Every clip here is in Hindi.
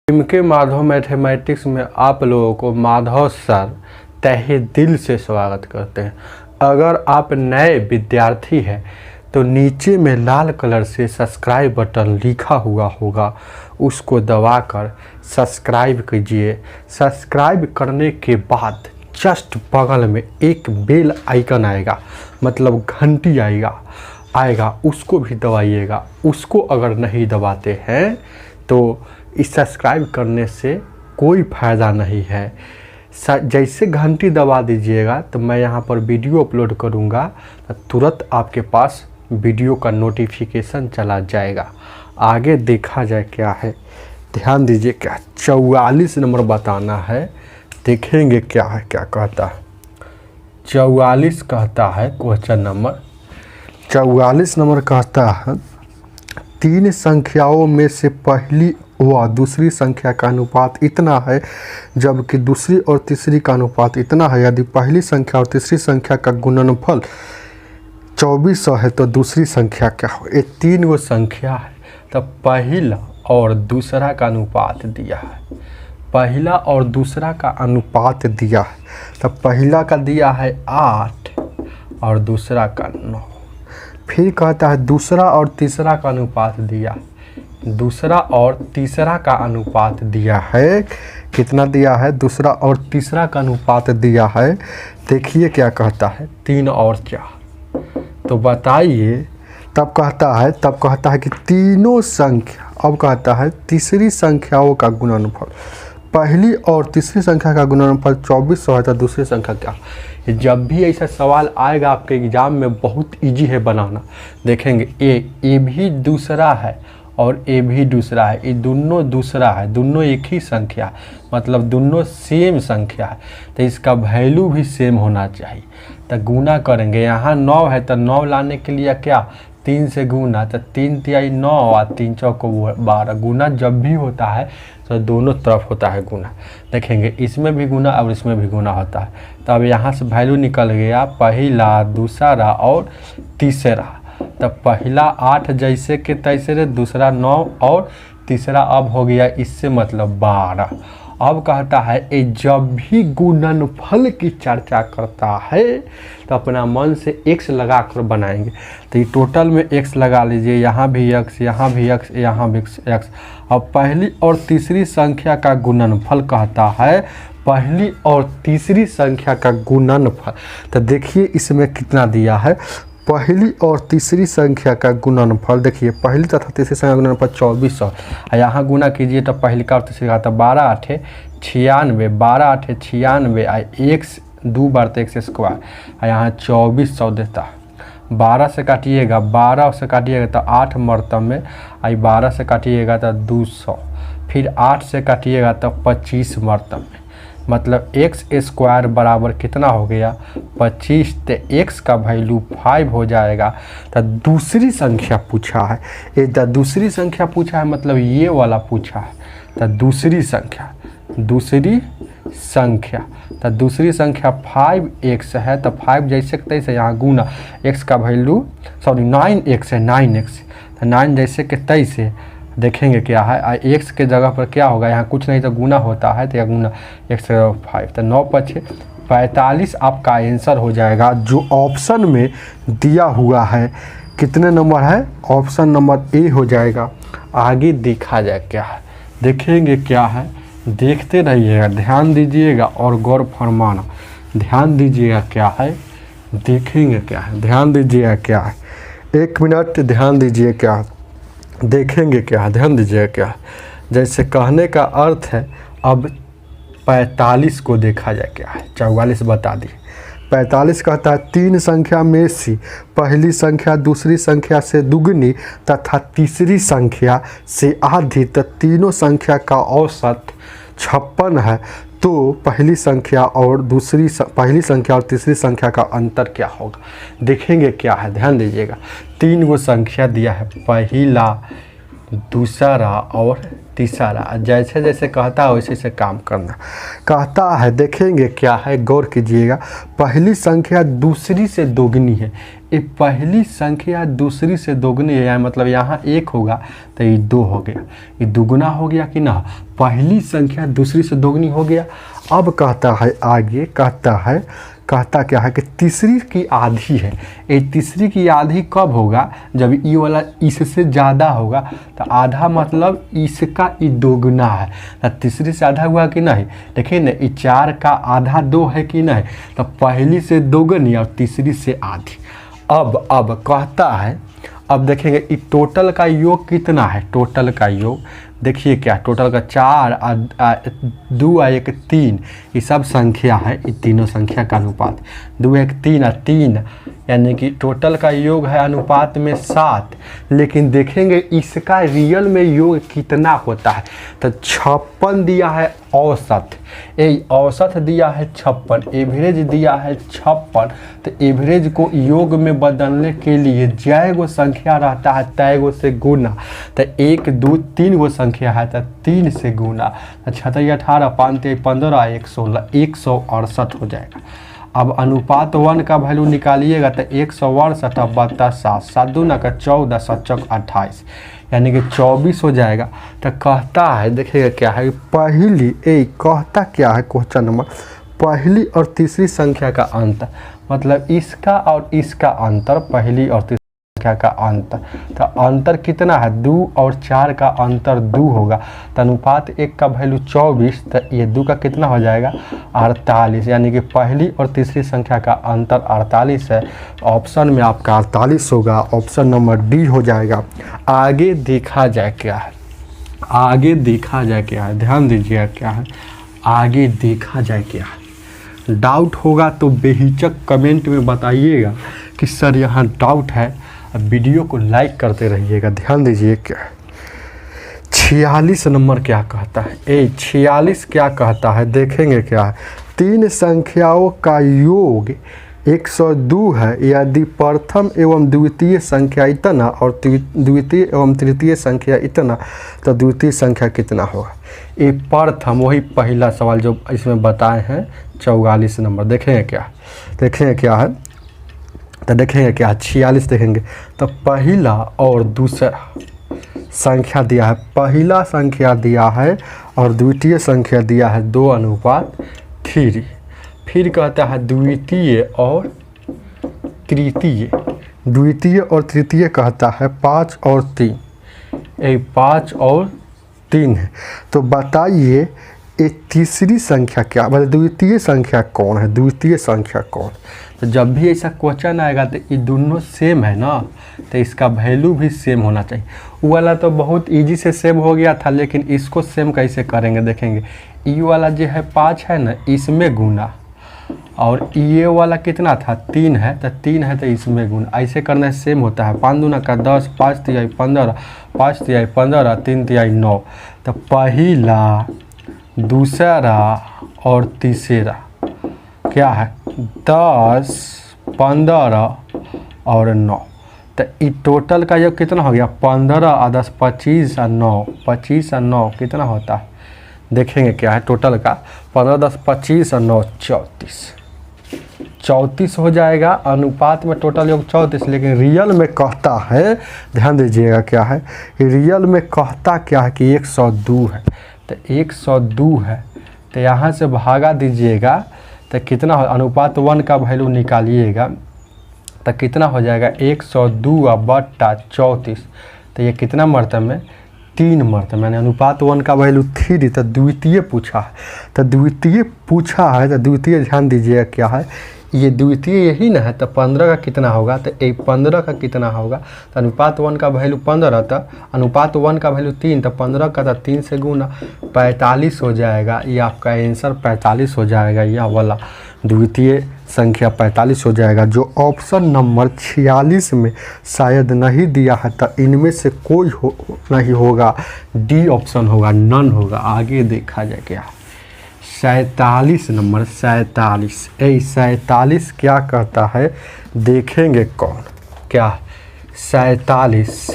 के माधव मैथमेटिक्स में आप लोगों को माधव सर तहे दिल से स्वागत करते हैं। अगर आप नए विद्यार्थी हैं तो नीचे में लाल कलर से सब्सक्राइब बटन लिखा हुआ होगा, उसको दबाकर सब्सक्राइब कीजिए। सब्सक्राइब करने के बाद जस्ट बगल में एक बेल आइकन आएगा, मतलब घंटी आएगा, उसको भी दबाइएगा। उसको अगर नहीं दबाते हैं तो इस सब्सक्राइब करने से कोई फ़ायदा नहीं है। जैसे घंटी दबा दीजिएगा तो मैं यहाँ पर वीडियो अपलोड करूँगा तो तुरंत आपके पास वीडियो का नोटिफिकेशन चला जाएगा। आगे देखा जाए क्या है, ध्यान दीजिए। क्या 44 नंबर बताना है, देखेंगे क्या है, क्या कहता है। 44 कहता है क्वेश्चन नंबर 44 नंबर कहता है, तीन संख्याओं में से पहली व दूसरी संख्या का अनुपात इतना है जबकि दूसरी और तीसरी का अनुपात इतना है। यदि पहली संख्या और तीसरी संख्या का गुणनफल 2400 है तो दूसरी संख्या क्या हो। ये तीन वो संख्या है तो पहला और दूसरा का अनुपात दिया है। पहला और दूसरा का अनुपात दिया है तो पहला का दिया है 8 और दूसरा का 9। फिर कहता है दूसरा और तीसरा का अनुपात दिया, दूसरा और तीसरा का अनुपात दिया है। कितना दिया है? दूसरा और तीसरा का अनुपात दिया है। देखिए क्या कहता है, 3 और 4। तो बताइए। तब कहता है कि तीनों संख्या, अब कहता है तीसरी संख्याओं का गुणनफल। पहली और तीसरी संख्या का गुणनफल 2400 है तो दूसरी संख्या क्या। जब भी ऐसा सवाल आएगा आपके एग्जाम में, बहुत इजी है बनाना। देखेंगे ए भी दूसरा है और ए भी दूसरा है, ये दोनों दूसरा है, दोनों एक ही संख्या है, मतलब दोनों सेम संख्या है तो इसका वैल्यू भी सेम होना चाहिए। तो गुना करेंगे, यहाँ 9 है तो 9 लाने के लिए क्या 3 से गुना, तो 3 तिहाई 9 और 3 चौको 12। गुना जब भी होता है तो दोनों तरफ होता है गुना। देखेंगे इसमें भी गुना और इसमें भी गुना होता है। तो अब यहाँ से वैल्यू निकल गया, पहला, दूसरा और तीसरा। तो पहला 8 जैसे के तैसे, दूसरा 9 और तीसरा अब हो गया इससे मतलब 12। अब कहता है ये जब भी गुणनफल की चर्चा करता है तो अपना मन से x लगा कर बनाएंगे। तो ये टोटल में x लगा लीजिए, यहाँ भी x, यहाँ भी x, यहाँ भी x। अब पहली और तीसरी संख्या का गुणनफल कहता है, पहली और तीसरी संख्या का गुणनफल। तो देखिए इसमें कितना दिया है, पहली और तीसरी संख्या का गुणनफल। देखिए पहली तथा तीसरी संख्या का गुणनफल 2400। यहाँ गुना कीजिए तो पहली का और तीसरी का, तो 12 8 96, 12 8 96, एक 2 बार तो x स्क्वायर, यहाँ 2400 देता। 12 से काटिएगा, 12 से काटिएगा तो 8 मरतब में, 12 से काटिएगा तो 200, फिर 8 से काटिएगा तो 25 मरतब में, मतलब x स्क्वायर बराबर कितना हो गया 25। तो x का वैल्यू 5 हो जाएगा। तो दूसरी संख्या पूछा है, ये दूसरी संख्या पूछा है, मतलब ये वाला पूछा है। तो दूसरी संख्या तो दूसरी संख्या 5x है तो 5 जैसे तैसे यहाँ गुना, x का वैल्यू 9x है, 9x। तो 9 जैसे के तैसे देखेंगे क्या है, x के जगह पर क्या होगा, यहाँ कुछ नहीं तो गुना होता है, तो यह गुना x 5। तो 9 5 45 आपका आंसर हो जाएगा, जो ऑप्शन में दिया हुआ है। कितने नंबर है? ऑप्शन नंबर ए हो जाएगा। आगे देखा जाए क्या है, देखेंगे क्या है, देखते रहिएगा, ध्यान दीजिएगा और गौर फरमाना। ध्यान दीजिएगा क्या है, देखेंगे क्या है, ध्यान दीजिएगा क्या है। 1 मिनट ध्यान दीजिए क्या है, देखेंगे क्या है, ध्यान दीजिएगा क्या है। जैसे कहने का अर्थ है, अब 45 को देखा जाए क्या है। 44 बता दिए। 45 कहता है तीन संख्या में से पहली संख्या दूसरी संख्या से दुगनी तथा तीसरी संख्या से आधी, तो तीनों संख्या का औसत 56 है तो पहली संख्या और तीसरी संख्या का अंतर क्या होगा। देखेंगे क्या है, ध्यान दीजिएगा। 3 गो संख्या दिया है, पहला, दूसरा और तीसरा। जैसे जैसे कहता है वैसे वैसे काम करना। कहता है देखेंगे क्या है, गौर कीजिएगा। पहली संख्या दूसरी से दोगुनी है। ये पहली संख्या दूसरी से दोगुनी है, मतलब यहाँ 1 होगा तो ये 2 हो गया, ये दुगुना हो गया कि ना। पहली संख्या दूसरी से दोगुनी हो गया। अब कहता है आगे, कहता क्या है कि तीसरी की आधी है। ये तीसरी की आधी कब होगा, जब ये वाला इससे ज़्यादा होगा। तो आधा मतलब इसका ये दोगुना है, तो तीसरी से आधा हुआ कि नहीं। देखिए ना, ये 4 का आधा 2 है कि नहीं, तो पहली से दोगुनी और तीसरी से आधी। अब कहता है, अब देखेंगे ये टोटल का योग कितना है। टोटल का योग देखिए क्या, टोटल का 4 2 1 3 ये सब संख्या है, ये तीनों संख्या का अनुपात 2 1 3 3, यानी कि टोटल का योग है अनुपात में 7। लेकिन देखेंगे इसका रियल में योग कितना होता है। तो 56 दिया है औसत, ये औसत दिया है 56, एवरेज दिया है 56। तो एवरेज को योग में बदलने के लिए जय गो संख्या रहता है तय गो से गुना। तो 1 2 3 गो संख्या है तो 3 से गुना। तो 6 18 5 3 15 1 16 168 हो जाएगा। अब अनुपात 1 का वैल्यू निकालिएगा तो 168 अब बता 7 7 दूना का 14 7 चौक 28, यानी कि 24 हो जाएगा। तो कहता है देखिएगा क्या है, पहली कहता क्या है क्वेश्चन नंबर, पहली और तीसरी संख्या का अंतर, मतलब इसका और इसका अंतर, पहली और तीसरी संख्या का अंतर। तो अंतर कितना है, 2 और 4 का अंतर 2 होगा। तो अनुपात 1 का वैल्यू 24, तो ये 2 का कितना हो जाएगा 48, यानी कि पहली और तीसरी संख्या का अंतर 48 है। ऑप्शन में आपका 48 होगा, ऑप्शन नंबर डी हो जाएगा। आगे देखा जाए क्या है, आगे देखा जाए क्या है, ध्यान दीजिएगा क्या है, आगे देखा जाए क्या है। डाउट होगा तो बेहिचक कमेंट में बताइएगा कि सर यहाँ डाउट है। वीडियो को लाइक करते रहिएगा। ध्यान दीजिए क्या है, 46 नंबर क्या कहता है। 46 क्या कहता है, देखेंगे क्या है। 3 संख्याओं का योग 102 है यदि प्रथम एवं द्वितीय संख्या इतना और द्वितीय एवं तृतीय संख्या इतना, तो द्वितीय संख्या कितना होगा। ये प्रथम वही पहला सवाल जो इसमें बताए हैं 44 नंबर। देखेंगे क्या है, तो देखेंगे क्या है 46 देखेंगे तो पहला और दूसरा संख्या दिया है, पहला संख्या दिया है और द्वितीय संख्या दिया है 2:3। फिर कहता है द्वितीय और तृतीय, द्वितीय और तृतीय कहता है 5 और 3, ये 5 और 3 है। तो बताइए ये तीसरी संख्या क्या, मतलब द्वितीय संख्या कौन है, द्वितीय संख्या कौन। तो जब भी ऐसा क्वेश्चन आएगा तो ये दोनों सेम है ना, तो इसका वैल्यू भी सेम होना चाहिए। वो वाला तो बहुत इजी से सेम हो गया था, लेकिन इसको सेम कैसे करेंगे देखेंगे। ये वाला जो है 5 है ना, इसमें गुना, और ये वाला कितना था 3 है, तो 3 है तो इसमें गुना। ऐसे करना सेम होता है। 5 दूना का 10, 5 तिहाई 15, 5 तिहाई 15, 3 तिहाई 9। तो पहला, दूसरा और तीसरा क्या है 10, 15 और 9। तो ये टोटल का योग कितना हो गया 15 और 10 25 और 9, 25 और 9 कितना होता है देखेंगे क्या है। टोटल का 15 10 25 और 9 34 हो जाएगा। अनुपात में टोटल योग 34, लेकिन रियल में कहता है, ध्यान दीजिएगा क्या है, रियल में कहता क्या है कि 102 है। तो 102 है तो यहाँ से भागा दीजिएगा तो कितना हो, अनुपात 1 का वैल्यू निकालिएगा तो कितना हो जाएगा 102/34। तो ये कितना मरतब में 3 मरतब, मैंने अनुपात 1 का वैल्यू 3। तो द्वितीय पूछा है, तो द्वितीय पूछा है तो द्वितीय ध्यान दीजिएगा क्या है, ये द्वितीय यही ना है। तो 15 का कितना होगा, तो 15 का कितना होगा, तो अनुपात 1 का वैल्यू 15 था, अनुपात 1 का वैल्यू 3, तो 15 का था 3 से गुना 45 हो जाएगा। ये आपका आंसर 45 हो जाएगा, यह वाला द्वितीय संख्या 45 हो जाएगा। जो ऑप्शन नंबर 46 में शायद नहीं दिया है तो इनमें से कोई नहीं होगा, डी ऑप्शन होगा, नन होगा। आगे देखा जाए क्या 47 नंबर, 47 क्या कहता है देखेंगे कौन क्या 47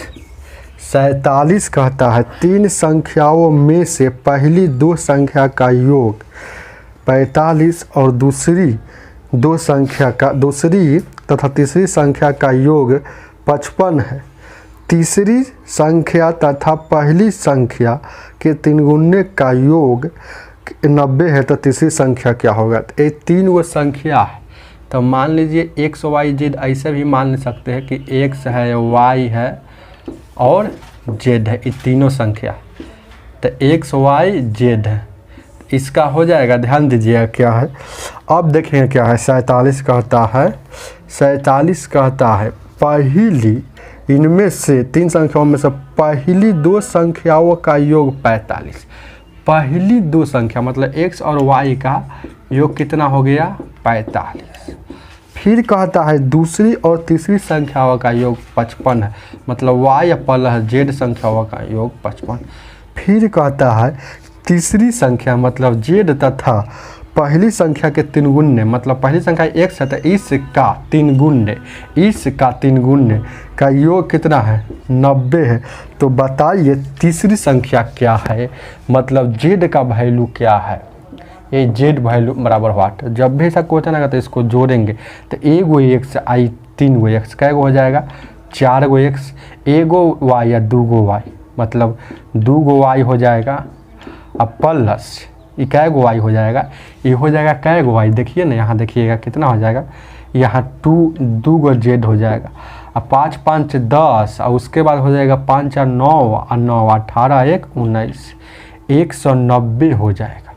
47 कहता है 3 संख्याओं में से पहली 2 संख्या का योग 45 और दूसरी तथा तीसरी संख्या का योग 55 है। तीसरी संख्या तथा पहली संख्या के 3 गुणे का योग 90 है, तो तीसरी संख्या क्या होगा? तो ये 3 वो संख्या है। तो मान लीजिए एक्स वाई जेड, ऐसे भी मान सकते हैं कि एक्स है, वाई है और जेड है, ये तीनों संख्या। तो एक्स वाई जेड है, इसका हो जाएगा। ध्यान दीजिएगा क्या है, अब देखेंगे क्या है। 47 कहता है पहली इनमें से 3 संख्याओं में से पहली 2 संख्याओं का योग 45। पहली 2 संख्या मतलब x और y का योग कितना हो गया? 45। फिर कहता है दूसरी और तीसरी संख्याओं का योग 55 है, मतलब y प्लस z संख्याओं का योग 55। फिर कहता है तीसरी संख्या मतलब z तथा पहली संख्या के 3 गुणे, मतलब पहली संख्या x है तो इसका 3 गुणे का योग कितना है? 90 है। तो बताइए तीसरी संख्या क्या है, मतलब z का वैल्यू क्या है? ये z वैल्यू बराबर व्हाट? जब भी ऐसा क्वेश्चन आएगा तो इसको जोड़ेंगे। तो एगो x आई 3 गो x, कै गो हो जाएगा? 4 गो x, एगो y या 2 गो y, मतलब 2 गो y हो जाएगा। अब प्लस ये कै गो y हो जाएगा? ये हो जाएगा कै गो y? देखिए ना, यहाँ देखिएगा कितना हो जाएगा, यहाँ 2 गो z हो जाएगा। अब 5 5 10 और उसके बाद हो जाएगा 5 4 9 और 9 18 1 19, 190 हो जाएगा।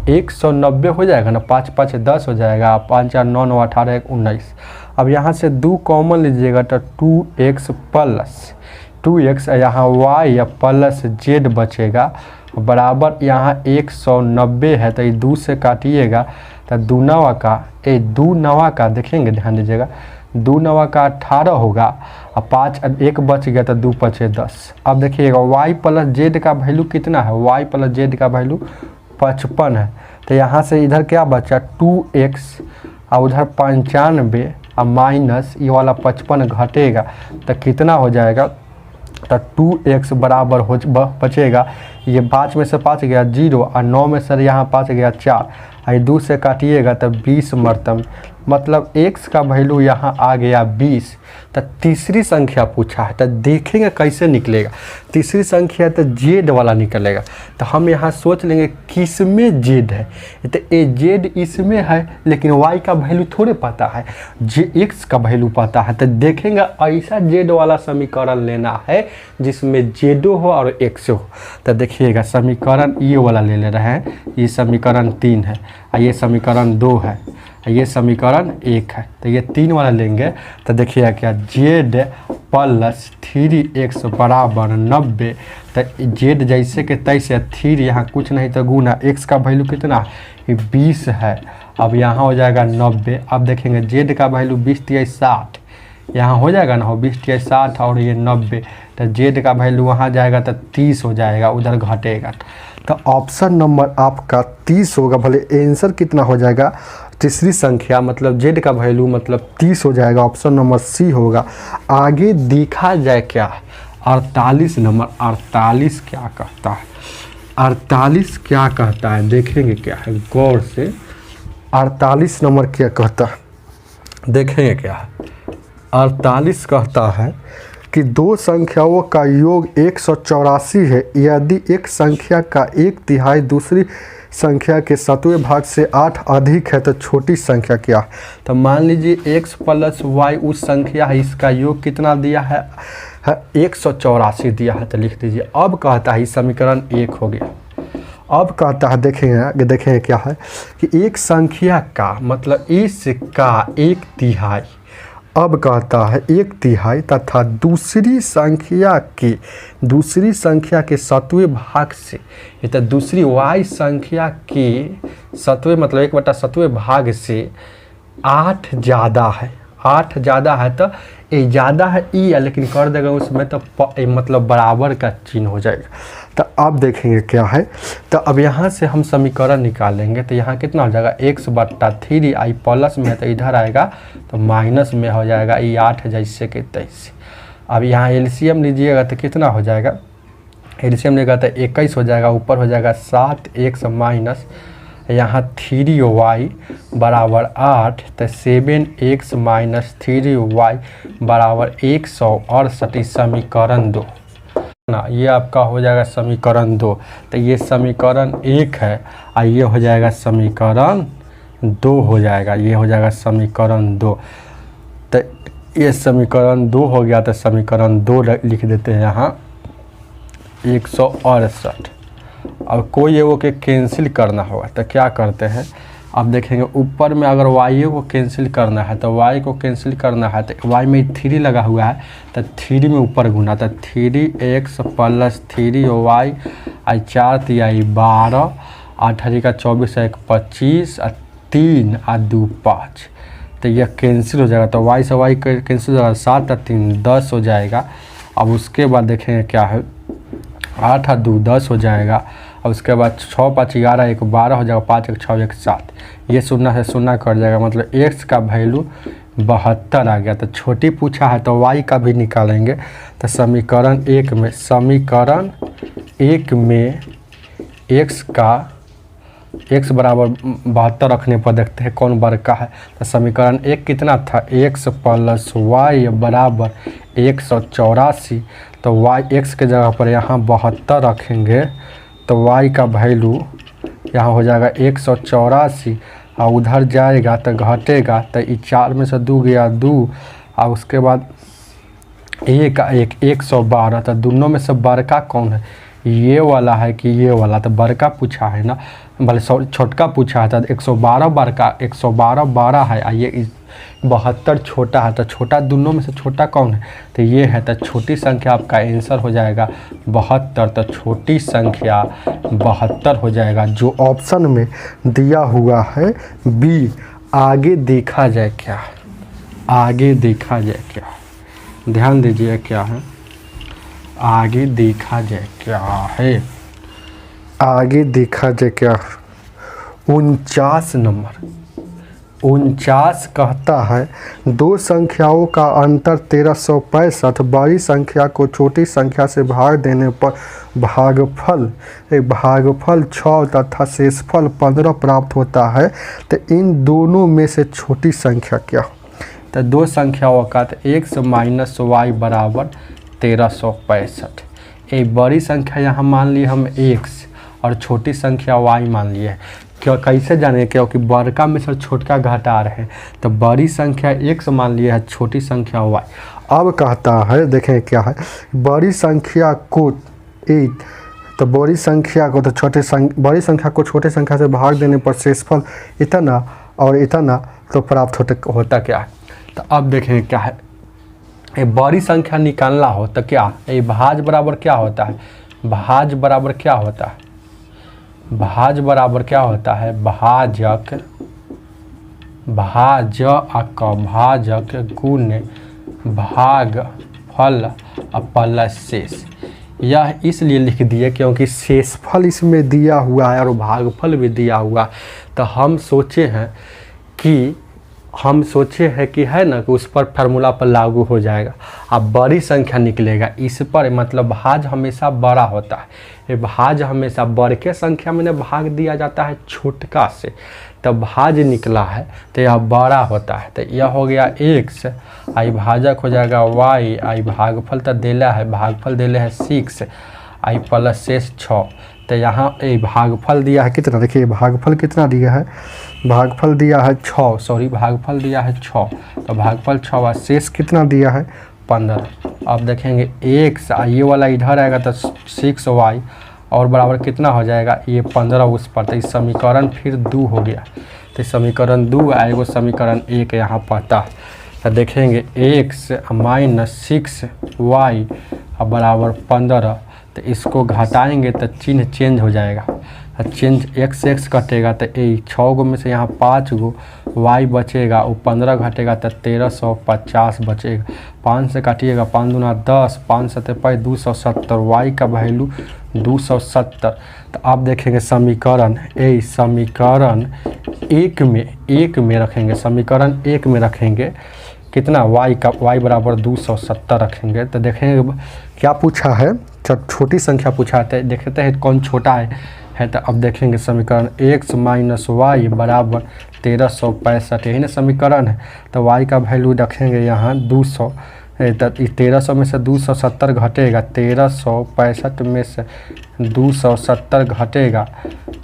190 हो जाएगा ना, 5 5 10 हो जाएगा, 5 4 9 9 18 1 19। अब यहाँ से 2 कॉमन लीजिएगा तो 2x प्लस 2x, यहाँ y या प्लस z बचेगा बराबर, यहाँ 190 है तो ये 2 से काटिएगा तो 2 नवा का देखेंगे, ध्यान दीजिएगा, 2 नवा का 18 होगा। अब 5 1 बच गया तो 2 5 10। अब देखिएगा y प्लस z का वैल्यू कितना है? y प्लस z का वैल्यू 55 है। तो यहाँ से इधर क्या बचा? 2x और उधर 95 और माइनस ये वाला 55 घटेगा तो कितना हो जाएगा? तो 2x बराबर हो बचेगा, ये 5 में से 5 गया 0 और 9 में से यहाँ 5 गया 4, और 2 से काटिएगा तो 20 मरतब, मतलब x का वैल्यू यहाँ आ गया 20। तो तीसरी संख्या पूछा है, तो देखेंगे कैसे निकलेगा। तीसरी संख्या तो z वाला निकलेगा, तो हम यहाँ सोच लेंगे किस में z है, तो ये z इसमें है, लेकिन y का वैल्यू थोड़े पता है, x का वैल्यू पता है। तो देखेंगे ऐसा z वाला समीकरण लेना है जिसमें z हो और x हो। तो देखिएगा समीकरण ये वाला ले रहे हैं, ये समीकरण 3 है, ये समीकरण 2 है, ये समीकरण 1 है। तो ये 3 वाला लेंगे तो देखिएगा क्या, z प्लस 3x बराबर 90। तो z जैसे के तैसे 3, यहाँ कुछ नहीं तो गुना, x का वैल्यू कितना है? 20 है। अब यहाँ हो जाएगा 90। अब देखेंगे z का वैल्यू 20 × 60, यहाँ हो जाएगा ना, 20 × 60 और ये 90, तो z का वैल्यू वहाँ जाएगा तो 30 हो जाएगा, उधर घटेगा। तो ऑप्शन नंबर आपका 30 होगा। भले आंसर कितना हो जाएगा? तीसरी संख्या मतलब z का वैल्यू मतलब 30 हो जाएगा, ऑप्शन नंबर सी होगा। आगे देखा जाए क्या 48 नंबर, 48 क्या कहता है? 48 क्या कहता है देखेंगे क्या है गौर से। 48 नंबर क्या कहता है देखेंगे क्या है। 48 कहता है कि 2 संख्याओं का योग 184 है, यदि एक संख्या का 1/3 दूसरी संख्या के 7वें भाग से 8 अधिक है तो छोटी संख्या क्या है? तो मान लीजिए x प्लस y उस संख्या है, इसका योग कितना दिया है? 184 दिया है। तो लिख दीजिए। अब कहता है समीकरण 1 हो गया। अब कहता है देखेंगे क्या है कि एक संख्या का मतलब इसका 1/3, अब कहता है 1/3 तथा दूसरी संख्या के 7वें भाग से, ये तो दूसरी y संख्या के 7वें मतलब 1/7वें भाग से 8 ज़्यादा है। 8 ज़्यादा है तो ये ज़्यादा है ई है, लेकिन कर देगा उसमें तो मतलब बराबर का चिन्ह हो जाएगा। तो अब देखेंगे क्या है। तो अब यहाँ से हम समीकरण निकालेंगे तो यहाँ कितना हो जाएगा? x/3 आई प्लस में है तो इधर आएगा तो माइनस में हो जाएगा, ये 8 जैसे के तैसे। अब यहाँ एलसीएम लीजिएगा तो कितना हो जाएगा, एलसीएम लेगा तो 21 हो जाएगा, ऊपर हो जाएगा 7x माइनस यहाँ 3y बराबर 8, तो 7x माइनस 3y बराबर 168, समीकरण 2 ना। ये आपका हो जाएगा समीकरण 2। तो ये समीकरण 1 है और ये हो जाएगा समीकरण 2 हो जाएगा, ये हो जाएगा समीकरण 2। तो ये समीकरण 2 हो गया, तो समीकरण 2 लिख देते हैं यहाँ 168। अब कोई एगो के कैंसिल करना होगा तो क्या करते हैं, अब देखेंगे ऊपर में अगर y को कैंसिल करना है तो y को कैंसिल करना है तो y में 3 लगा हुआ है तो 3 में ऊपर गुना, तो 3x प्लस 3y आई 4 तिहाई 12, 8 का 24 1 25 और 3 और 2 5, तो यह कैंसिल हो जाएगा। तो y से y कैंसिल हो जाएगा, 7 और 3 10 हो जाएगा। अब उसके बाद देखेंगे क्या है, 8 और 2 10 हो जाएगा। और उसके बाद 6 5 11 1 12 हो जाएगा, 5 1 6 1 7, ये 0 से 0 कट जाएगा, मतलब x का वैल्यू 72 आ गया। तो छोटी पूछा है तो y का भी निकालेंगे। तो समीकरण 1 में x का x बराबर 72 रखने पर देखते हैं कौन बड़का है। तो समीकरण 1 कितना था, x प्लस y बराबर 184, तो y x के जगह पर यहाँ 72 रखेंगे तो y का वैल्यू यहाँ हो जाएगा 184, और उधर जाएगा तो घटेगा, तो 4 में से 2 गया 2, और उसके बाद 1 112, तो दोनों में से बड़का कौन है, ये वाला है कि ये वाला, तो बड़का पूछा है ना, भले छोटका पूछा है। तो 112 बड़का, 112 बड़ा है और ये 72 छोटा है, तो छोटा दोनों में से छोटा कौन है, तो ये है। तो छोटी संख्या आपका आंसर हो जाएगा 72, तो छोटी संख्या 72 हो जाएगा, जो ऑप्शन में दिया हुआ है बी। आगे देखा जाए क्या है, आगे देखा जाए क्या है, ध्यान दीजिए क्या है, आगे देखा जाए क्या है, आगे देखा जाए क्या है। 49 नंबर 49 कहता है दो संख्याओं का अंतर 1365, बड़ी संख्या को छोटी संख्या से भाग देने पर भागफल 6 तथा शेषफल 15 प्राप्त होता है। तो इन दोनों में से छोटी संख्या क्या? तो दो संख्याओं का तो x माइनस वाई बराबर 1365। एक बड़ी संख्या यहाँ मान ली हम x और छोटी संख्या y मान लिए। क्यों, कैसे जाने? क्योंकि बड़का में से छोटका घटा रहे हैं, तो बड़ी संख्या x मान लिया है, छोटी संख्या y। अब कहता है देखें क्या है, बड़ी संख्या को 8, तो बड़ी संख्या को तो बड़ी संख्या को छोटी संख्या से भाग देने पर शेषफल इतना और इतना तो प्राप्त होता क्या है। तो अब देखें क्या है, एक बड़ी संख्या निकालना हो तो क्या, ये भाज बराबर क्या होता है, भाज बराबर क्या होता है, भाज बराबर क्या होता है, भाजक भाजक गुण भाग फल प्लस शेष। यह इसलिए लिख दिए क्योंकि शेषफल इसमें दिया हुआ है और भागफल भी दिया हुआ। तो हम सोचे हैं कि है ना कि उस पर फार्मूला पर लागू हो जाएगा। अब बड़ी संख्या निकलेगा इस पर, मतलब भाज हमेशा बड़ा होता है, ये भाज हमेशा बड़े के संख्या में भाग दिया जाता है छोटका से, तो भाज निकला है तो यह बड़ा होता है। तो यह हो गया x, आई भाजक हो जाएगा y, आई भागफल तो देला है, भागफल देले है 6, आई प्लस शेष 6। तो यहाँ ये भागफल दिया है कितना, देखिए भागफल कितना दिया है, भागफल दिया है 6, सॉरी भागफल दिया है 6, तो भागफल 6 और शेष कितना दिया है 15। अब देखेंगे x, ये वाला इधर आएगा तो 6y और बराबर कितना हो जाएगा, ये 15 उस पर। तो इस समीकरण फिर 2 हो गया, तो समीकरण 2 आएगा, समीकरण 1 यहाँ पता। तो देखेंगे x माइनस 6y बराबर 15, तो इसको घटाएंगे तो चिन्ह चेंज हो जाएगा, चेंज x कटेगा तो 6 गो में से यहाँ 5 गो y बचेगा, वो 15 घटेगा तो 1350 बचेगा। 5 से काटिएगा, 5 दूना 10, 5 सत्ते 270, y का वैल्यू 270। तो अब देखेंगे समीकरण समीकरण 1 में रखेंगे, समीकरण 1 में रखेंगे कितना y का y बराबर 270 रखेंगे तो देखेंगे क्या पूछा है, जब छोटी संख्या पूछा है देखते हैं कौन छोटा है तो अब देखेंगे समीकरण x माइनस वाई बराबर 1365, यही ना समीकरण है। तो y का वैल्यू रखेंगे यहाँ 200, तो 1300 में से 270 घटेगा, 1365 में से 270 घटेगा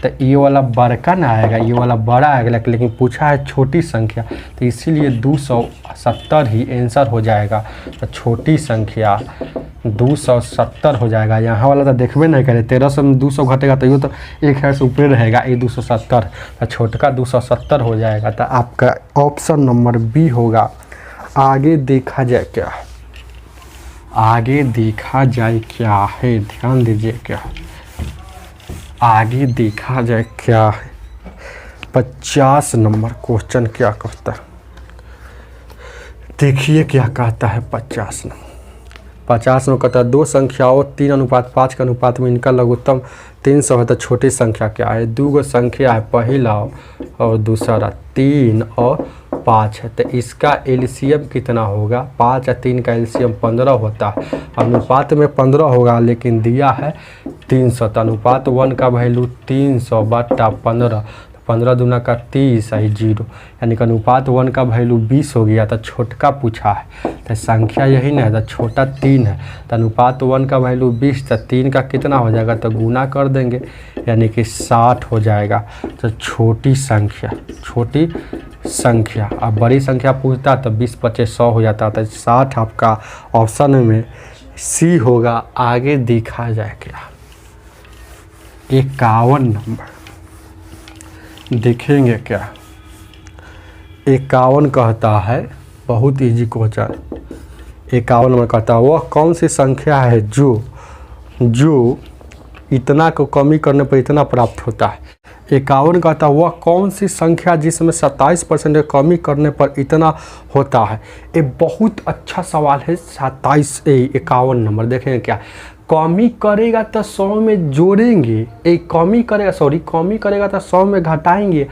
तो ये वाला बड़का ना आएगा, ये वाला बड़ा आएगा, लेकिन पूछा है छोटी संख्या तो इसीलिए 270 ही आंसर हो जाएगा। तो छोटी संख्या 270 हो जाएगा। यहाँ वाला तो देखबे नहीं करे, 1300 में 200 घटेगा तो ये तो 1000 से ऊपर रहेगा, ये 270 तो छोटका 270 हो जाएगा। तो आपका ऑप्शन नंबर बी होगा। आगे देखा जाए क्या, आगे देखा जाए क्या है, ध्यान दीजिए क्या आगे देखा जाए क्या है। 50 नंबर क्वेश्चन क्या कहता है, देखिए क्या कहता है 50 नंबर। 50 में कहता है दो संख्याओं 3:5 के अनुपात में इनका लघुत्तम 300 है तो छोटी संख्या क्या है। दो गो संख्या है, पहला और दूसरा 3 और 5 है तो इसका एलसीएम कितना होगा। 5 और 3 का एलसीएम 15 होता है, अनुपात में 15 होगा लेकिन दिया है 300 तो अनुपात 1 का वैल्यू 300 बटा 15, 15 दूना का 30 है 0, यानी कि अनुपात 1 का वैल्यू 20 हो गया। तो छोटका पूछा है तो संख्या यही ना है, तो छोटा 3 है तो अनुपात 1 का वैल्यू 20, तो 3 का कितना हो जाएगा तो गुना कर देंगे यानी कि 60 हो जाएगा। तो छोटी संख्या, छोटी संख्या, अब बड़ी संख्या पूछता तो 20 25 100 हो जाता, तो 60 आपका ऑप्शन में सी होगा। आगे देखा जाए क्या, 51 नंबर देखेंगे क्या। 51 कहता है, बहुत इजी क्वेश्चन। 51 में कहता है वह कौन सी संख्या है जो इतना को कमी करने पर इतना प्राप्त होता है। 51 कहता है वह कौन सी संख्या जिसमें 27% कमी करने पर इतना होता है। ये बहुत अच्छा सवाल है। 51 नंबर देखेंगे क्या, कमी करेगा तो 100 में जोड़ेंगे, कमी करेगा तो 100 में घटाएंगे,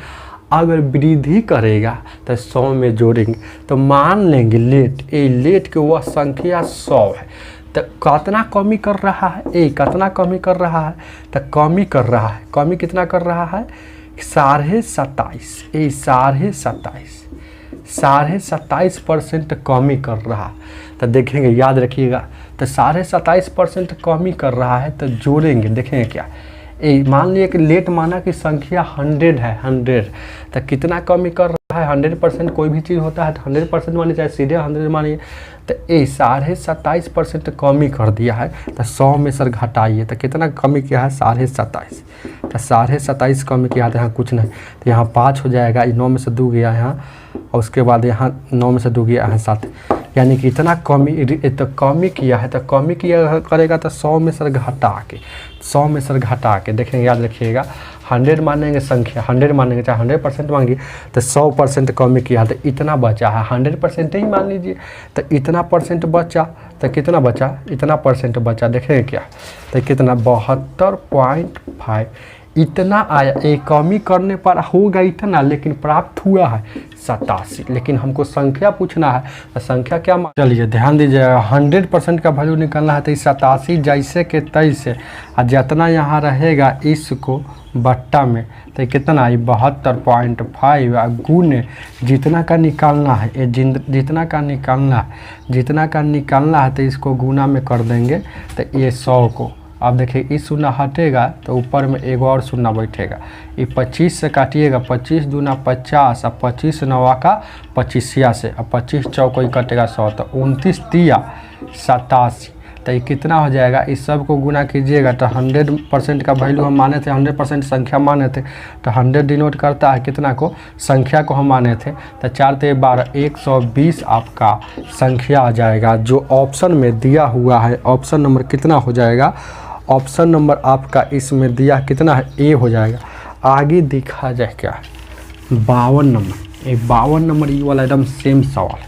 अगर वृद्धि करेगा तो 100 में जोड़ेंगे। तो मान लेंगे लेट के वह संख्या 100 है तो कितना कमी कर रहा है, कितना कमी कर रहा है तो कमी कर रहा है, कमी कितना कर रहा है 27.5, 27.5% कमी कर रहा है। तो देखेंगे, याद रखिएगा, तो 27.5% कमी कर रहा है तो जोड़ेंगे। देखेंगे क्या, मान लिया कि लेट माना कि संख्या 100 है, 100 तो कितना कमी कर रहा है 100%, कोई भी चीज़ होता है तो 100% मानिए चाहे सीधे 100 मानिए, तो 27.5% कमी कर दिया है तो 100 में सर घटाइए तो कितना कमी किया है 27.5, तो 27.5 कमी किया तो यहाँ कुछ नहीं, तो यहाँ 5 हो जाएगा, 9 में से 2 गया यहाँ, और उसके बाद यहाँ 9 में से 2 गया यहाँ 7, यानी कि इतना कमी तो कमी किया है, तो कमी किया करेगा तो 100 में सर घटा के देखेंगे। याद रखिएगा 100 मानेंगे संख्या, 100 मानेंगे चाहे 100% मांगिए तो 100% कमी किया तो इतना बचा है, 100% ही मान लीजिए तो इतना परसेंट बचा, तो कितना बचा, इतना परसेंट बचा। देखेंगे क्या, तो कितना 72.5 इतना आया। एक कमी करने पर होगा इतना, लेकिन प्राप्त हुआ है 87, लेकिन हमको संख्या पूछना है तो संख्या क्या। चलिए ध्यान दीजिएगा, 100% का वैल्यू निकालना है तो 87 जैसे के तैसे, और जितना यहाँ रहेगा इसको बट्टा में तो कितना है 72.5 गुने जितना का निकालना है, ये जितना का निकालना है तो इसको गुना में कर देंगे तो ये 100 को। अब देखिए इस शून्य हटेगा तो ऊपर में एक और शून्य बैठेगा, ये 25 से काटिएगा, 25 दूना 50 और 25 नवा का 25 से, अब 25 चौको ही कटेगा 100 तो 29 तिया 87, तो ये कितना हो जाएगा। इस सब को गुना कीजिएगा तो 100% का वैल्यू हम माने थे, 100% संख्या माने थे तो 100 डिनोट करता है कितना को, संख्या को हम माने थे, तो 4 ते 12 120 आपका संख्या आ जाएगा जो ऑप्शन में दिया हुआ है। ऑप्शन नंबर कितना हो जाएगा, ऑप्शन नंबर आपका इसमें दिया कितना है, ए हो जाएगा। आगे देखा जाए क्या 52 नंबर, 52 नंबर ये वाला एकदम सेम सवाल है।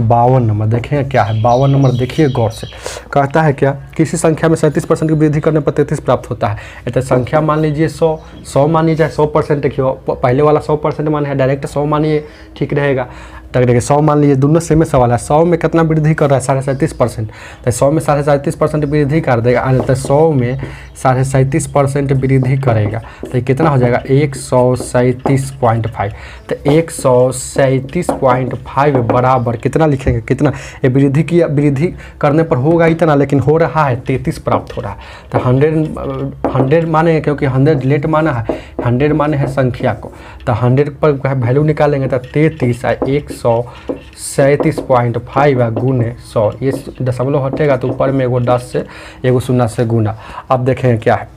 52 नंबर देखें क्या है, 52 नंबर देखिए गौर से, कहता है क्या किसी संख्या में 37% की वृद्धि करने पर 33 प्राप्त होता है। तो संख्या मान लीजिए 100 मान लीजिए 100% की हो, पहले वाला 100% मान है, डायरेक्ट 100 मानिए ठीक रहेगा। तो देखिए 100 मान लीजिए, दोनों सेम सवाल है। 100 में कितना वृद्धि कर रहा है 37.5%, तो 100 में 37.5% वृद्धि कर देगा, तो 100 में 37.5% वृद्धि करेगा तो कितना हो जाएगा 137.5। तो 137.5 बराबर कितना लिखेंगे, कितना ये वृद्धि की वृद्धि करने पर होगा इतना, लेकिन हो रहा है 33 प्राप्त हो रहा है। तो 100 माने, क्योंकि 100 लेट माना है, 100 माने है संख्या को, तो 100 पर वैल्यू निकालेंगे तो 33 है 137.5 गुने 100, ये दशमलव हटेगा तो ऊपर में एगो 10 से एगो 0 से गुना। अब देखेंगे क्या है,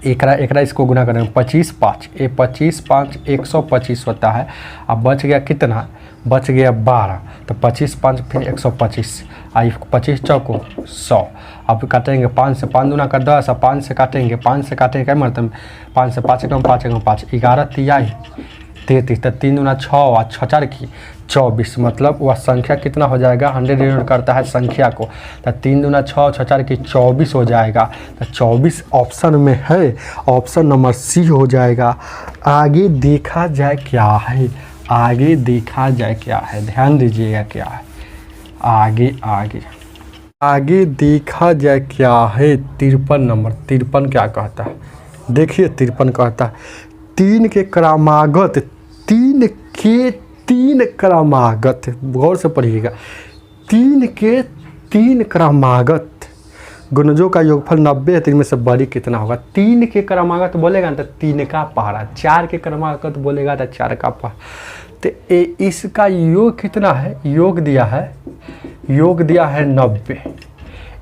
एकरा इसको गुना करेंगे 25 5, ये 25 5 125 होता है। अब बच गया कितना, बच गया 12, तो 25 5 फिर 125, 25 चौको 100। अब काटेंगे 5 से, 5 दूना का 10, 5 से काटेंगे, 5 से काटेंगे क्या मतलब 5 से 5 एकम 5 एकम 5, 11 तिहाई 33, तो 3 दूना 6 और 6 4 की 24, मतलब वह संख्या कितना हो जाएगा, 100 डिनोट करता है संख्या को, तो 3 दूना 6 6 4 की 24 हो जाएगा। तो 24 ऑप्शन में है, ऑप्शन नंबर सी हो जाएगा। आगे देखा जाए क्या है, आगे देखा जाए क्या है, ध्यान दीजिएगा क्या है, आगे देखा जाए क्या है। 53 नंबर, 53 क्या कहता है, देखिए 53 कहता है 3 के क्रमागत, 3 क्रमागत, गौर से पढ़िएगा, 3 के 3 क्रमागत गुणजों का योगफल 90 है, 3 में से बड़ी कितना होगा। 3 के क्रमागत बोलेगा ना तो 3 का पहाड़ा, 4 के क्रमागत बोलेगा तो 4 का पहाड़ा। तो इसका योग कितना है, योग दिया है 90,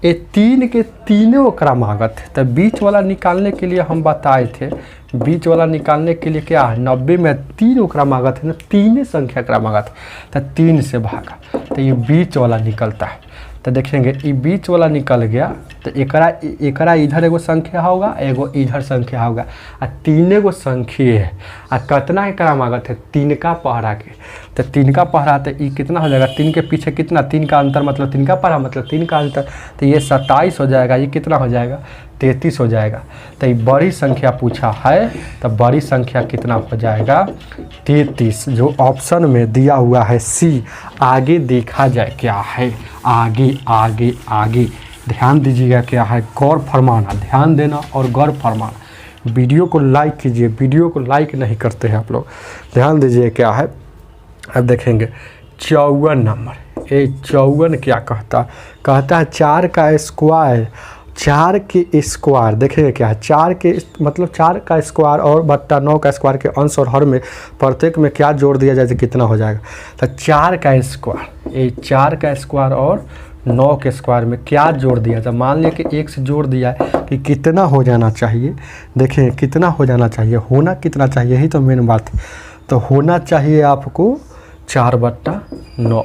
ये 3 के तीनों क्रमागत है। तो बीच वाला निकालने के लिए हम बताए थे, बीच वाला निकालने के लिए क्या है, 90 में 3 क्रमागत है ना, 3 संख्या क्रमागत है, तो 3 से भागा तो ये बीच वाला निकलता है। तो देखेंगे ये बीच वाला निकल गया, तो एकरा इधर एगो संख्या होगा, एगो इधर संख्या होगा, आ 3 गो संख्या है, आ कितना के क्रमागत है 3 का पहरा के, तो 3 का पहरा तो ये कितना हो जाएगा, 3 के पीछे कितना, 3 का अंतर मतलब 3 का पहरा मतलब 3 का अंतर, तो ये 27 हो जाएगा, ये कितना हो जाएगा 33 हो जाएगा। तो ये बड़ी संख्या पूछा है, तो बड़ी संख्या कितना हो जाएगा 33, जो ऑप्शन में दिया हुआ है सी। आगे देखा जाए क्या है, आगे ध्यान दीजिएगा क्या है, गौर फरमाना, ध्यान देना और गौर फरमाना। वीडियो को लाइक कीजिए, वीडियो को लाइक नहीं करते हैं आप लोग, ध्यान दीजिए क्या है। अब देखेंगे 54 नंबर, ये 54 क्या कहता है 4 का स्क्वायर, 4 के स्क्वायर देखेंगे क्या है, 4 के मतलब 4 का स्क्वायर और बट्टा 9 का स्क्वायर के अंश और हर में प्रत्येक में क्या जोड़ दिया जाए तो कितना हो जाएगा। तो 4 का स्क्वायर, ये 4 का स्क्वायर और 9 के स्क्वायर में क्या जोड़ दिया जाए, मान लिया कि 1 से जोड़ दिया है कि कितना हो जाना चाहिए, देखें कितना हो जाना चाहिए, होना कितना चाहिए, यही तो मेन बात है। तो होना चाहिए आपको 4/9,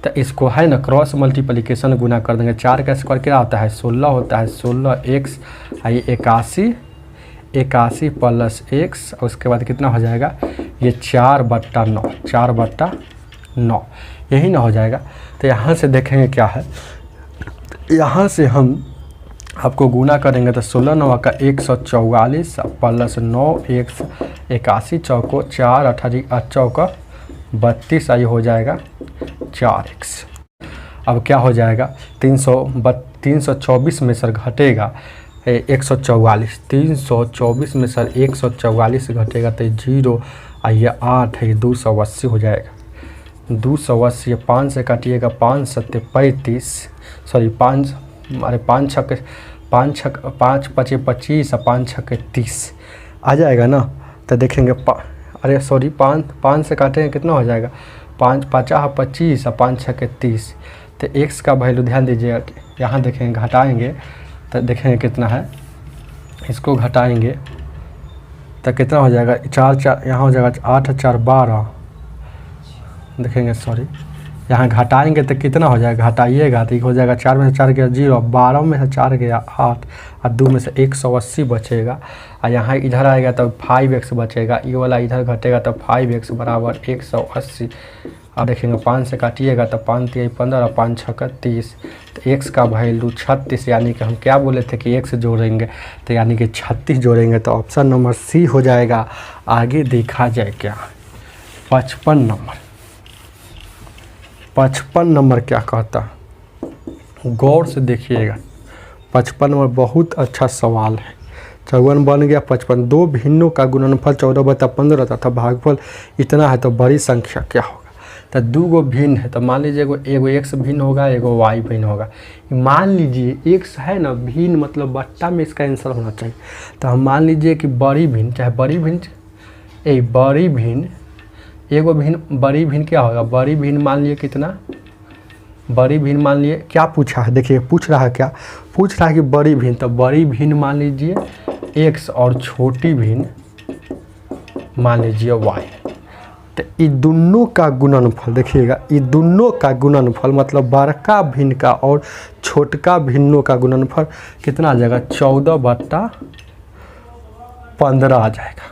तो इसको है ना क्रॉस मल्टीप्लिकेशन गुना कर देंगे। 4 का स्क्वायर क्या होता है 16 होता है, 16x 81 प्लस x, और उसके बाद कितना हो जाएगा ये 4/9 यही ना हो जाएगा। तो यहाँ से देखेंगे क्या है, यहाँ से हम आपको गुना करेंगे तो 16 9 का 144 प्लस 9x 81 चौको 4 18 चौका 32, आई हो जाएगा 4x। अब क्या हो जाएगा 324 में सर घटेगा 144, 324 में सर 144 घटेगा तो 0 आइए 8 है 280 हो जाएगा, 280 5 से काटिएगा 5 7 35, सॉरी 5 5 5 25 और 5 6 30 आ जाएगा ना। तो देखेंगे अरे सॉरी 5 से काटेंगे कितना हो जाएगा 5 5 25 और 5 6 30। तो x का वैल्यू ध्यान दीजिएगा, यहाँ देखेंगे घटाएंगे तो देखेंगे कितना है, इसको घटाएंगे तो कितना हो जाएगा 4 4 यहाँ हो जाएगा 8 4 12, देखेंगे सॉरी यहाँ घटाएंगे तो कितना हो जाएगा, घटाइएगा तो हो जाएगा 4 में से 4 गया 0, 12 में से 4 गया 8 और 2 में से 180 बचेगा। और यहाँ इधर आएगा तो 5x बचेगा, ये वाला इधर घटेगा तो 5x बराबर 180। अब देखेंगे 5 से काटिएगा तो 5 3 15 और 5 6 30, तो x का वैल्यू 36, यानी कि हम क्या बोले थे कि x जोड़ेंगे तो यानी कि 36 जोड़ेंगे, तो ऑप्शन नंबर सी हो जाएगा। आगे देखा जाए क्या 55 नंबर। 55 नंबर क्या कहता, गौर से देखिएगा 55 नंबर बहुत अच्छा सवाल है। 54 बन गया 55, दो भिन्नों का गुणनफल 14/15 तथा भागफल इतना है तो बड़ी संख्या क्या होगा। तो दो गो भिन्न है, तो मान लीजिए एगो x भिन्न होगा, एगो y भिन्न होगा। मान लीजिए x है ना भिन्न, मतलब बट्टा में इसका आंसर होना चाहिए। तो हम मान लीजिए कि बड़ी भिन्न, चाहे बड़ी भिन्न बड़ी भिन्न एगो भिन्न, बड़ी भिन्न क्या होगा, बड़ी भिन्न मान लिए कितना, बड़ी भिन्न मान लिए क्या पूछा है, देखिए पूछ रहा है क्या, पूछ रहा है कि बड़ी भिन्न, तो बड़ी भिन्न मान लीजिए x और छोटी भिन्न मान लीजिए y। तो ये दोनों का गुणनफल देखिएगा, ये दोनों का गुणनफल मतलब बड़का भिन्न का और छोटका भिन्नों का गुणनफल कितना आ जाएगा, 14/15 आ जाएगा।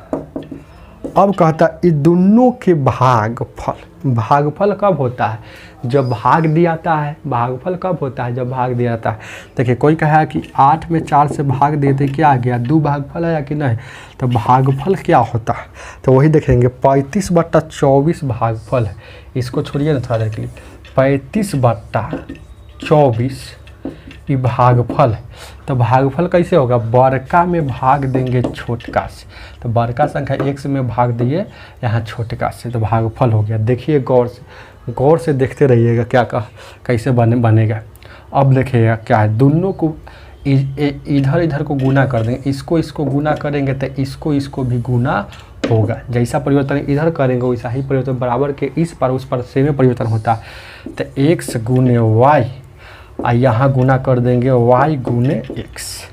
अब कहता है ये दोनों के भागफल, भागफल कब होता है, जब भाग दिया जाता है। भागफल कब होता है, जब भाग दिया जाता है। देखिए कोई कहा कि 8 में 4 से भाग देते क्या आ गया, 2 भागफल आया कि नहीं, तो भागफल क्या होता है, तो वही देखेंगे 35/24 भागफल है। इसको छोड़िए ना थोड़ा देर के लिए, 35/24 ये भागफल है। तो भागफल कैसे होगा, बड़का में भाग देंगे छोटका से, तो बड़का संख्या x में भाग दिए यहाँ छोटका से, तो भागफल हो गया। देखिए गौर से देखते रहिएगा क्या कैसे बनेगा। अब देखिएगा क्या है, दोनों को इधर को गुना कर देंगे, इसको गुना करेंगे तो इसको भी गुना होगा। जैसा परिवर्तन इधर करेंगे वैसा ही परिवर्तन बराबर के इस पर उस पर सेम परिवर्तन होता है। तो x गुने y और यहाँ गुना कर देंगे y गुने x,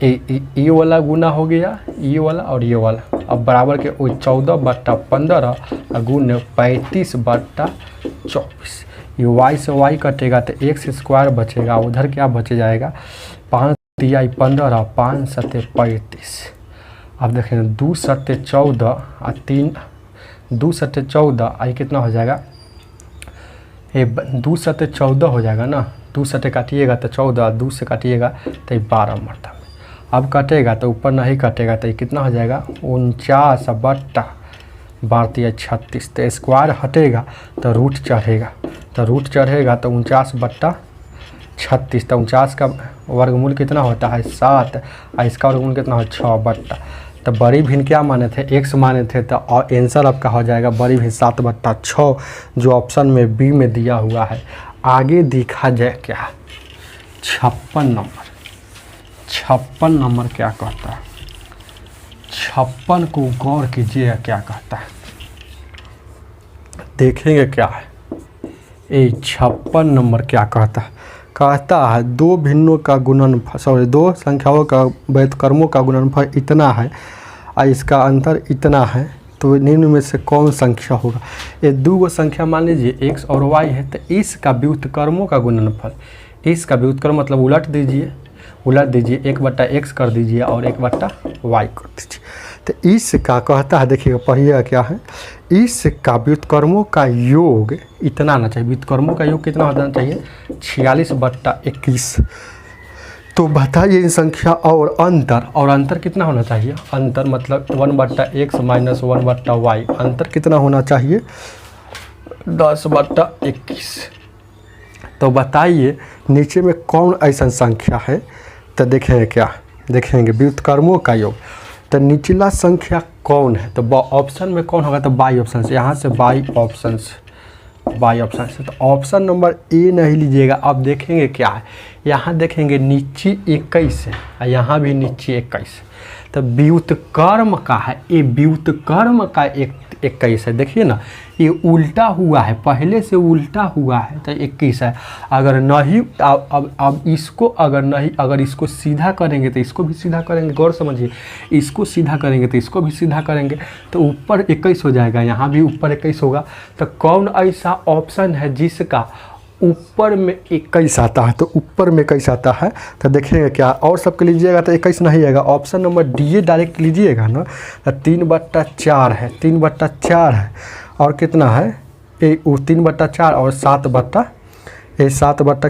ये वाला गुना हो गया, ये वाला और ये वाला। अब बराबर के 14/15 गुने 35/24, ये y से y कटेगा तो x² बचेगा, उधर क्या बचे जाएगा 5 3 15 और 5 7 35। अब देखें 2 7 14 और 3 2 7 14 आई कितना हो जाएगा, ये 2 7 14 हो जाएगा ना, 2 से काटिएगा तो 14, 2 से काटिएगा तो 12 मरता में। अब कटेगा तो ऊपर नहीं कटेगा तो ये कितना हो जाएगा 49/32 36, तो स्क्वायर हटेगा तो रूट चढ़ेगा, तो 49/36, तो 49 का वर्गमूल कितना होता है 7 और इसका वर्गमूल कितना हो 6/। तो बड़ी भिन्न क्या माने थे, x माने थे, तो और आंसर आपका हो जाएगा बड़ी भिन्न 7/6 जो ऑप्शन में बी में दिया हुआ है। आगे देखा जाए क्या 56 नंबर। 56 नंबर क्या कहता है, 56 को गौर कीजिए क्या कहता है, देखेंगे क्या है। ये 56 नंबर क्या कहता है, कहता है दो भिन्नों का गुणनफल, सॉरी दो संख्याओं का व्युत्क्रमों का गुणनफल इतना है और इसका अंतर इतना है, तो निम्न में से कौन संख्या होगा। ये दो गो संख्या मान लीजिए x और y है, तो इसका व्युत्क्रमों का गुणनफल, इसका व्युत्क्रम मतलब उलट दीजिए 1/x कर दीजिए और 1/y कर दीजिए। तो इसका कहता है, देखिएगा पढ़िएगा क्या है, इसका व्युत्क्रमों का योग इतना आना चाहिए, व्युत्क्रमों का योग कितना होना चाहिए 46/21। तो बताइए इन संख्या और अंतर कितना होना चाहिए, अंतर मतलब 1/x - 1/y, अंतर कितना होना चाहिए 10/21। तो बताइए नीचे में कौन ऐसा संख्या है, तो देखेंगे क्या, देखेंगे व्युत्क्रमों का योग। तो निचला संख्या कौन है, तो ऑप्शन में कौन होगा, तो बाई ऑप्शन से, यहाँ से बाई ऑप्शन से, तो ऑप्शन नंबर ए नहीं लीजिएगा। अब देखेंगे क्या है, यहाँ देखेंगे नीचे 21 है और यहाँ भी नीचे 21, तो व्युत्क्रम का है, ये व्युत्क्रम का 21 है। देखिए ना, ये उल्टा हुआ है, पहले से उल्टा हुआ है तो 21 है। अगर नहीं अब इसको अगर इसको सीधा करेंगे तो इसको भी सीधा करेंगे, गौर समझिए, इसको सीधा करेंगे तो इसको भी सीधा करेंगे तो ऊपर 21 हो जाएगा, यहाँ भी ऊपर 21 होगा। तो कौन ऐसा ऑप्शन है जिसका ऊपर में 21 आता है? तो ऊपर में 21 आता है तो देखेंगे क्या, और सबके लीजिएगा तो 21 नहीं आएगा, ऑप्शन नंबर डी डायरेक्ट लीजिएगा ना। तो 3/4 है, 3/4 है, और कितना है ये 3/4 और 7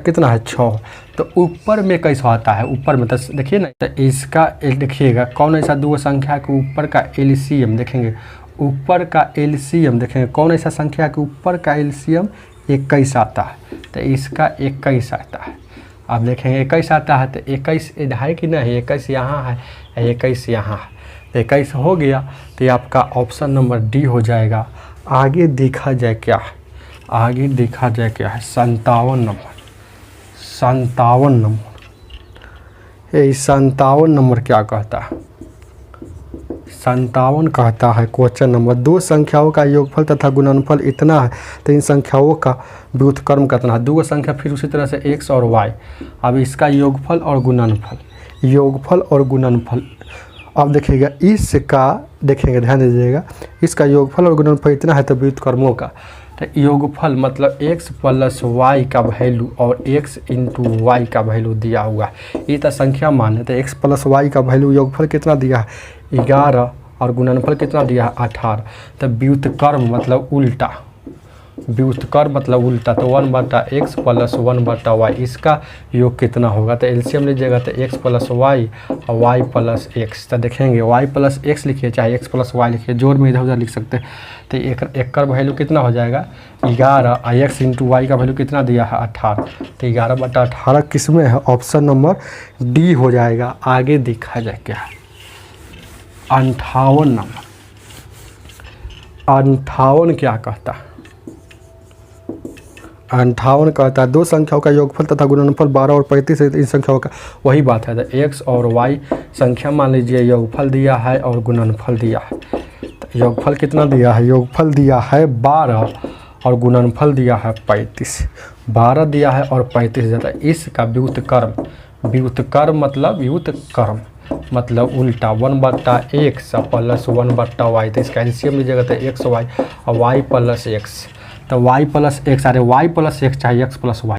कितना है 6। तो ऊपर में कैसा आता है, ऊपर में तो देखिए ना, तो इसका देखिएगा कौन ऐसा दो संख्या के ऊपर का एलसीएम देखेंगे, ऊपर का एलसीएम देखेंगे कौन ऐसा संख्या के ऊपर का एलसीएम 21 आता है। तो इसका 21 आता है। अब देखेंगे 21 आता है तो 21 है कि नहीं, 21 यहाँ है, 21 यहाँ है, तो 21 हो गया। तो ये आपका ऑप्शन नंबर डी हो जाएगा। आगे देखा जाए क्या है, आगे देखा जाए क्या है, 57 नंबर। 57 नंबर, ये 57 नंबर क्या कहता है? 57 कहता है क्वेश्चन नंबर, दो संख्याओं का योगफल तथा गुणनफल इतना है तो इन संख्याओं का व्युत्क्रम कितना है? दो संख्या फिर उसी तरह से x और y। अब इसका योगफल और गुणनफल, योगफल और गुणनफल, अब देखिएगा इसका, देखेंगे ध्यान दीजिएगा, इसका योगफल और गुणनफल इतना है तो व्युत्क्रमों का, तो योगफल मतलब x + y का वैल्यू और x × y का वैल्यू दिया हुआ है। ये तो संख्या मान है, तो x + y का वैल्यू योगफल कितना दिया है 11 और गुणनफल कितना दिया है 18। तो व्युत्क्रम मतलब उल्टा, व्युत्क्रम मतलब उल्टा, तो 1/x + 1/y, इसका योग कितना होगा? तो एलसीएम लीजिएगा तो x + y और y + x। तो देखेंगे y + x लिखिए चाहे x + y लिखिए, जोड़ में इधर उधर लिख सकते हैं। तो एक का वैल्यू कितना हो जाएगा 11 और x × y का वैल्यू कितना दिया है 18। तो 11/18 किस में है? ऑप्शन नंबर डी हो जाएगा। आगे देखा जाए क्या है, 58 नंबर। 58 क्या कहता है? 58 कहता है दो संख्याओं का योगफल तथा गुणनफल 12 और 35 है, इन संख्याओं का वही बात है। तो x और y संख्या मान लीजिए, योगफल दिया है और गुणनफल दिया है। तो योगफल कितना दिया है? योगफल दिया है 12 और गुणनफल दिया है 35। 12 दिया है और 35 दिया है। इसका व्युत्क्रम, व्युत्क्रम मतलब उल्टा 1/x + 1/y। तो इसका एलसीएम लीजिएगा तो x y और y + x। तो y + x, अरे y + x चाहे x + y।